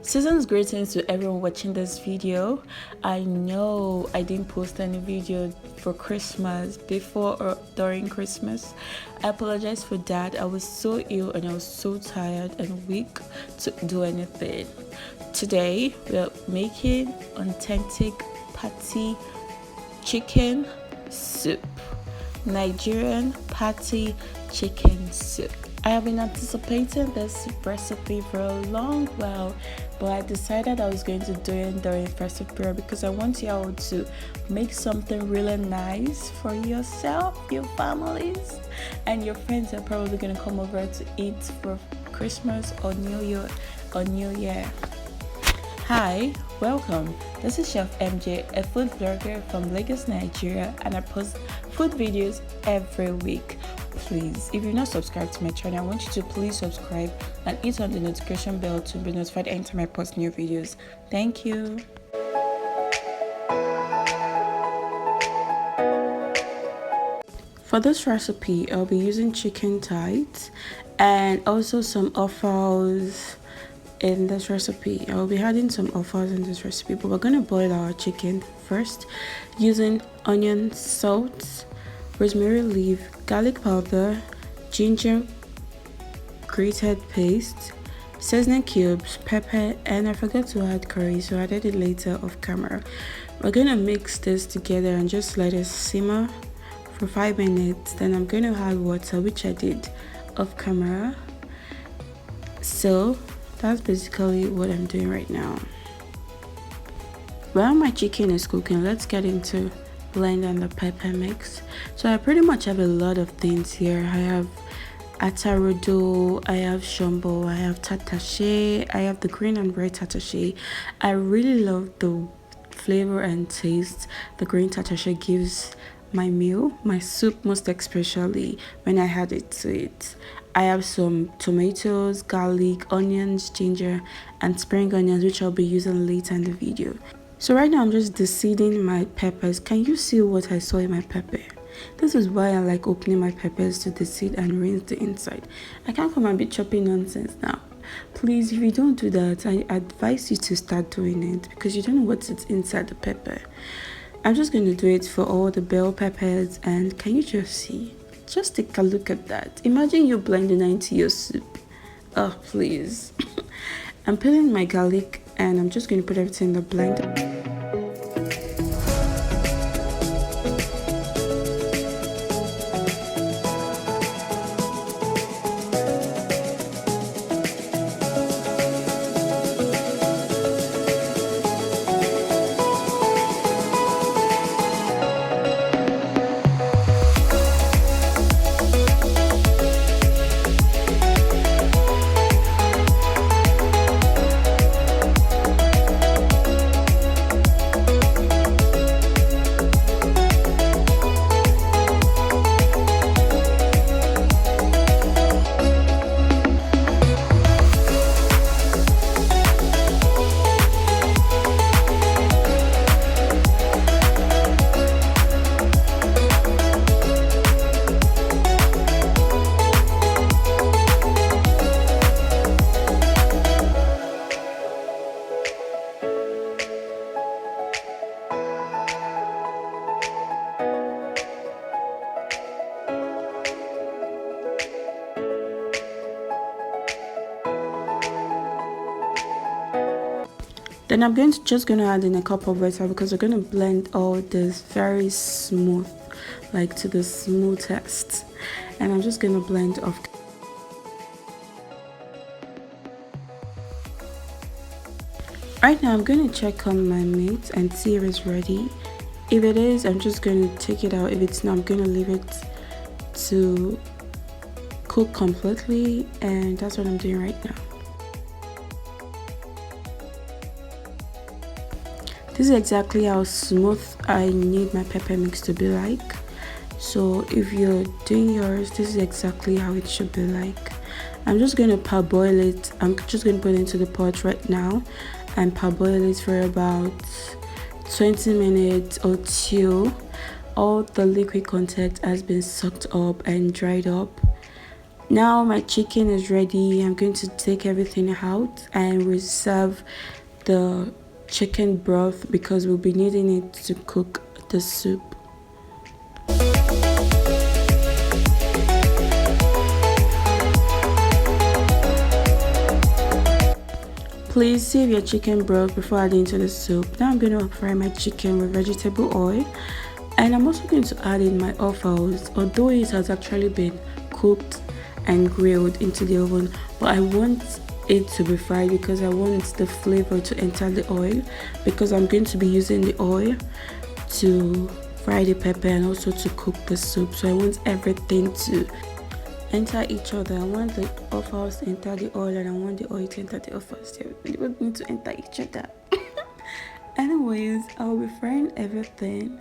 Season's greetings to everyone watching this video. I know I didn't post any video for Christmas before or during Christmas. I apologize for that. I was so ill and I was so tired and weak to do anything. Today we're making authentic patty chicken soup. Nigerian patty chicken soup. I have been anticipating this recipe for a long while, but I decided I was going to do it during festive period because I want you all to make something really nice for yourself, your families, and your friends are probably going to come over to eat for Christmas or New Year. Hi, welcome. This is Chef MJ, a food blogger from Lagos, Nigeria, and I post food videos every week. Please, if you're not subscribed to my channel, I want you to please subscribe and hit on the notification bell to be notified anytime I post new videos. Thank you. For this recipe, I'll be using chicken thighs and also some offals in this recipe. I will be adding some offals in this recipe, but we're going to boil our chicken first using onion, salt, rosemary leaf, garlic powder, ginger grated paste, seasoning cubes, pepper, and I forgot to add curry, so I added it later off camera. We're going to mix this together and just let it simmer for 5 minutes. Then I'm going to add water, which I did off camera. So that's basically what I'm doing right now. While my chicken is cooking, let's get into blending the pepper mix. So I pretty much have a lot of things here. I have atarodo, I have shombo, I have tatashe, I have the green and red tatashe. I really love the flavor and taste the green tatashe gives my meal, my soup, most especially when I add it to it. I have some tomatoes, garlic, onions, ginger, and spring onions, which I'll be using later in the video. So right now I'm just deseeding my peppers. Can you see what I saw in my pepper? This is why I like opening my peppers to deseed and rinse the inside. I can't come and be chopping nonsense now. Please, if you don't do that, I advise you to start doing it because you don't know what's inside the pepper. I'm just going to do it for all the bell peppers, and can you just see? Just take a look at that. Imagine you blending that into your soup. Oh, please. I'm peeling my garlic and I'm just going to put everything in the blender. Then I'm just going to add in a cup of water because we're going to blend all this very smooth, like to the smoothest. And I'm just going to blend off. Right now I'm going to check on my meat and see if it's ready. If it is, I'm just going to take it out. If it's not, I'm going to leave it to cook completely, and that's what I'm doing right now. This is exactly how smooth I need my pepper mix to be like. So if you're doing yours, this is exactly how it should be like. I'm just going to parboil it. I'm just going to put it into the pot right now and parboil it for about 20 minutes or two. All the liquid content has been sucked up and dried up. Now my chicken is ready. I'm going to take everything out and reserve the chicken broth because we'll be needing it to cook the soup. Please save your chicken broth before adding to the soup. Now I'm going to fry my chicken with vegetable oil, and I'm also going to add in my offals, although it has actually been cooked and grilled into the oven, but I want it to be fried because I want the flavor to enter the oil, because I'm going to be using the oil to fry the pepper and also to cook the soup. So I want everything to enter each other. I want the offals to enter the oil and I want the oil to enter the offals. They both need to enter each other. Anyways, I'll be frying everything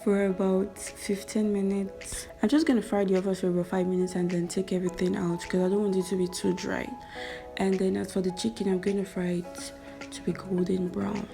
for about 15 minutes. I'm just gonna fry the offals for about 5 minutes and then take everything out because I don't want it to be too dry. And then as for the chicken, I'm gonna fry it to be golden brown.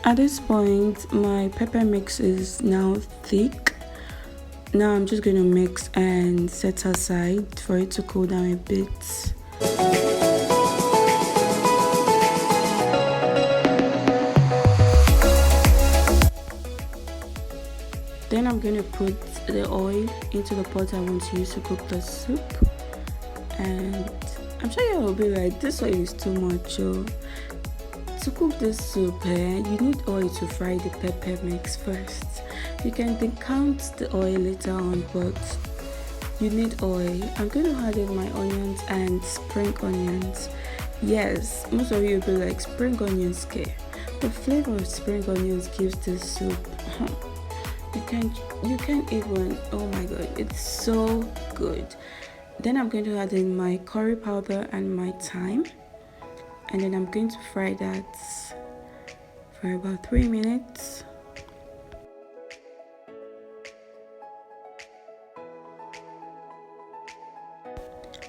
At this point, my pepper mix is now thick. Now I'm just going to mix and set aside for it to cool down a bit. Then I'm going to put the oil into the pot I want to use to cook the soup. And I'm sure you will be like, this oil is too much. Oh. To cook this soup, you need oil to fry the pepper mix first. You can decant the oil later on, but you need oil. I'm going to add in my onions and spring onions. Yes, most of you will be like, spring onions, okay? The flavor of spring onions gives this soup. You can't even, oh my god, it's so good. Then I'm going to add in my curry powder and my thyme. And then I'm going to fry that for about 3 minutes.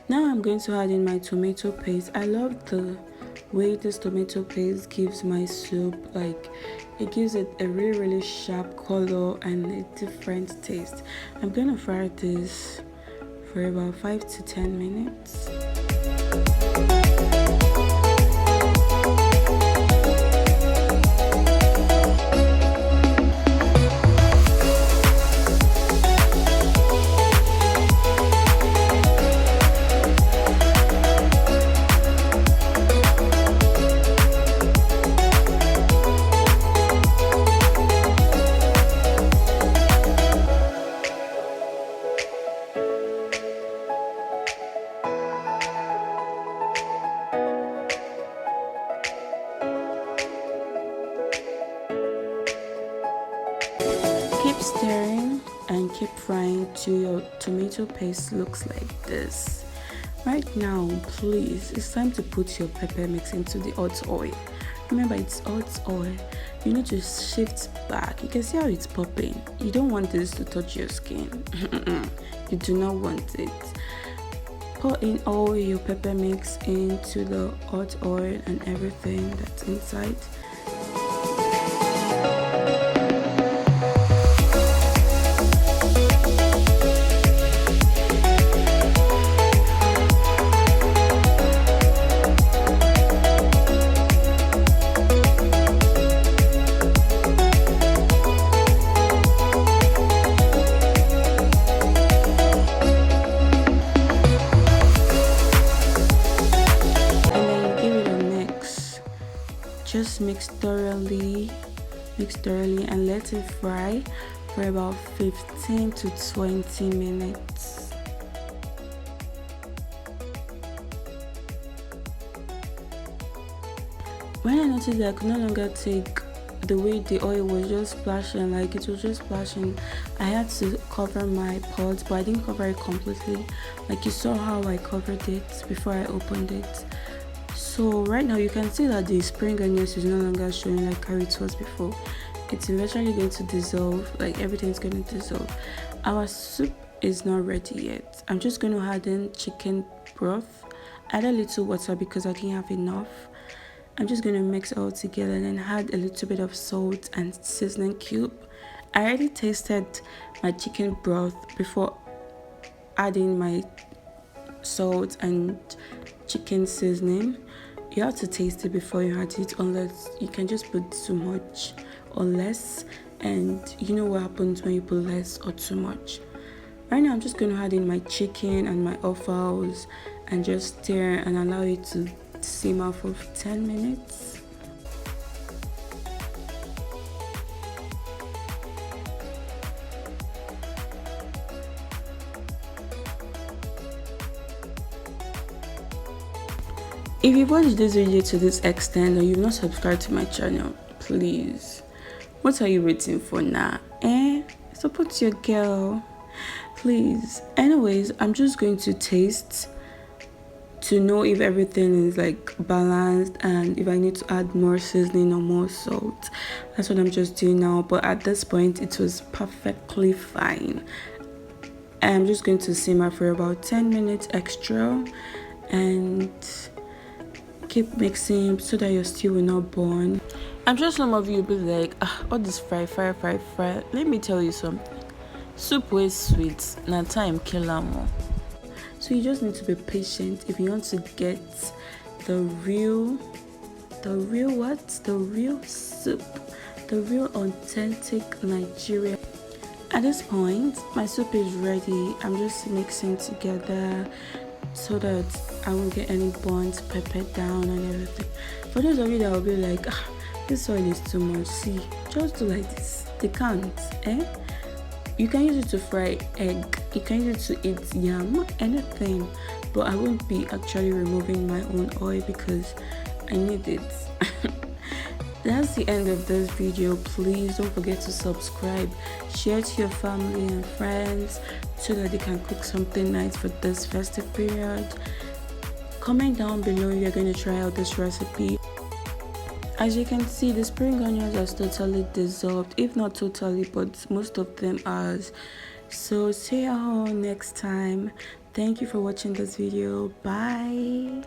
Now I'm going to add in my tomato paste. I love the way this tomato paste gives my soup, like it gives it a really sharp color and a different taste. I'm going to fry this for about 5 to 10 minutes. Keep stirring and keep frying till your tomato paste looks like this. Right now, please, it's time to put your pepper mix into the hot oil. Remember, it's hot oil. You need to shift back. You can see how it's popping. You don't want this to touch your skin. You do not want it. Pour in all your pepper mix into the hot oil and everything that's inside. Just mix thoroughly and let it fry for about 15 to 20 minutes. When I noticed that I could no longer take the way the oil was just splashing, like it was just splashing, I had to cover my pot, but I didn't cover it completely. Like you saw how I covered it before I opened it. So right now you can see that the spring onions is no longer showing like how it was before. It's eventually going to dissolve, like everything's going to dissolve. Our soup is not ready yet. I'm just going to add in chicken broth. Add a little water because I didn't have enough. I'm just going to mix it all together and then add a little bit of salt and seasoning cube. I already tasted my chicken broth before adding my salt and chicken seasoning. You have to taste it before you add it, unless you can just put too much or less, and you know what happens when you put less or too much. Right now I'm just going to add in my chicken and my offals and just stir and allow it to simmer for 10 minutes. If you've watched this video to this extent or you've not subscribed to my channel, please, what are you waiting for now? Support your girl, please. Anyways, I'm just going to taste to know if everything is like balanced and if I need to add more seasoning or more salt. That's what I'm just doing now, but at this point it was perfectly fine. I'm just going to simmer for about 10 minutes extra and keep mixing so that your stew will not burn. I'm sure some of you will be like, all this fry. Let me tell you something. Soup is sweet, na time kill am. So you just need to be patient if you want to get the real soup, the real authentic Nigerian. At this point, my soup is ready. I'm just mixing together so that I won't get any burnt pepper down and everything. For those of you that will be like, this oil is too much, see, just do like this. They can't, You can use it to fry egg, you can use it to eat yam, anything, but I won't be actually removing my own oil because I need it. That's the end of this video. Please don't forget to subscribe, share to your family and friends so that they can cook something nice for this festive period. Comment down below if you're going to try out this recipe. As you can see, the spring onions are totally dissolved, if not totally, but most of them are. So see you all next time. Thank you for watching this video. Bye.